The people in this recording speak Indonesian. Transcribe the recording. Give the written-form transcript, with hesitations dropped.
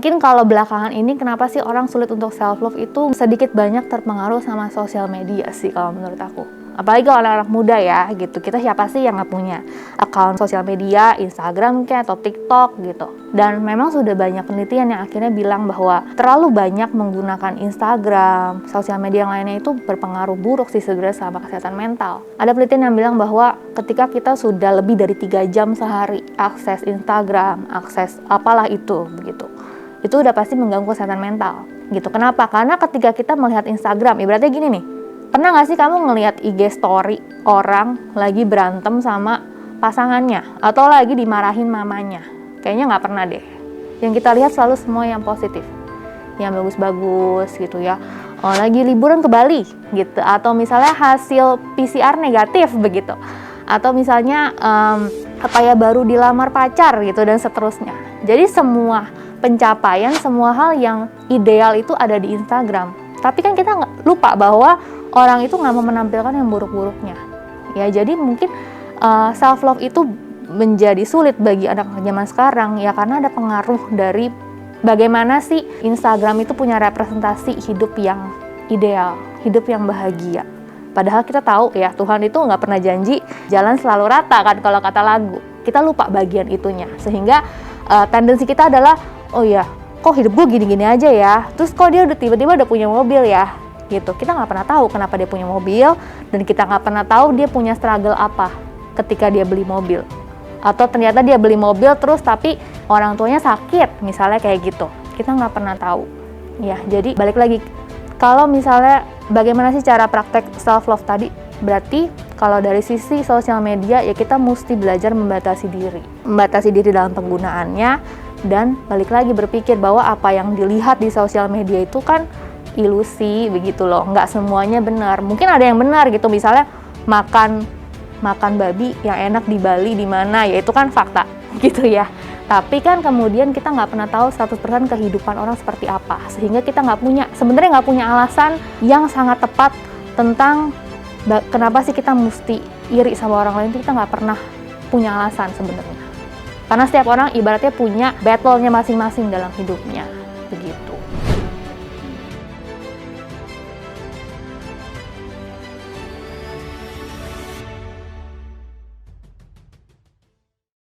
mungkin kalau belakangan ini kenapa sih orang sulit untuk self love itu sedikit banyak terpengaruh sama sosial media sih kalau menurut aku. Apalagi kalau anak-anak muda ya gitu, kita siapa sih yang nggak punya akun sosial media, Instagram kayak atau TikTok gitu. Dan memang sudah banyak penelitian yang akhirnya bilang bahwa terlalu banyak menggunakan Instagram, sosial media yang lainnya itu berpengaruh buruk sih sebenarnya sama kesehatan mental. Ada penelitian yang bilang bahwa ketika kita sudah lebih dari 3 jam sehari akses Instagram, akses apalah itu begitu, itu udah pasti mengganggu kesehatan mental gitu. Kenapa? Karena ketika kita melihat Instagram, ibaratnya gini nih, pernah nggak sih kamu ngelihat IG story orang lagi berantem sama pasangannya atau lagi dimarahin mamanya? Kayaknya nggak pernah deh. Yang kita lihat selalu semua yang positif, yang bagus-bagus gitu ya. Oh, lagi liburan ke Bali gitu, atau misalnya hasil PCR negatif begitu, atau misalnya baru dilamar pacar gitu dan seterusnya. Jadi semua pencapaian, semua hal yang ideal itu ada di Instagram. Tapi kan kita lupa bahwa orang itu nggak mau menampilkan yang buruk-buruknya. Ya, jadi mungkin self love itu menjadi sulit bagi anak zaman sekarang ya, karena ada pengaruh dari bagaimana sih Instagram itu punya representasi hidup yang ideal, hidup yang bahagia. Padahal kita tahu ya, Tuhan itu nggak pernah janji jalan selalu rata kan kalau kata lagu. Kita lupa bagian itunya, sehingga tendensi kita adalah, oh ya, kok hidup gue gini-gini aja ya, terus kok dia udah tiba-tiba udah punya mobil ya, gitu. Kita nggak pernah tahu kenapa dia punya mobil, dan kita nggak pernah tahu dia punya struggle apa ketika dia beli mobil. Atau ternyata dia beli mobil terus tapi orang tuanya sakit, misalnya kayak gitu. Kita nggak pernah tahu. Ya, jadi balik lagi, kalau misalnya bagaimana sih cara praktek self love tadi? Berarti kalau dari sisi sosial media ya kita mesti belajar membatasi diri dalam penggunaannya, dan balik lagi berpikir bahwa apa yang dilihat di sosial media itu kan ilusi begitu loh, nggak semuanya benar. Mungkin ada yang benar gitu, misalnya makan babi yang enak di Bali di mana, ya itu kan fakta gitu ya. Tapi kan kemudian kita nggak pernah tahu 100% kehidupan orang seperti apa, sehingga kita sebenarnya nggak punya alasan yang sangat tepat tentang kenapa sih kita mesti iri sama orang lain. Itu kita nggak pernah punya alasan sebenarnya, karena setiap orang ibaratnya punya battle-nya masing-masing dalam hidupnya begitu.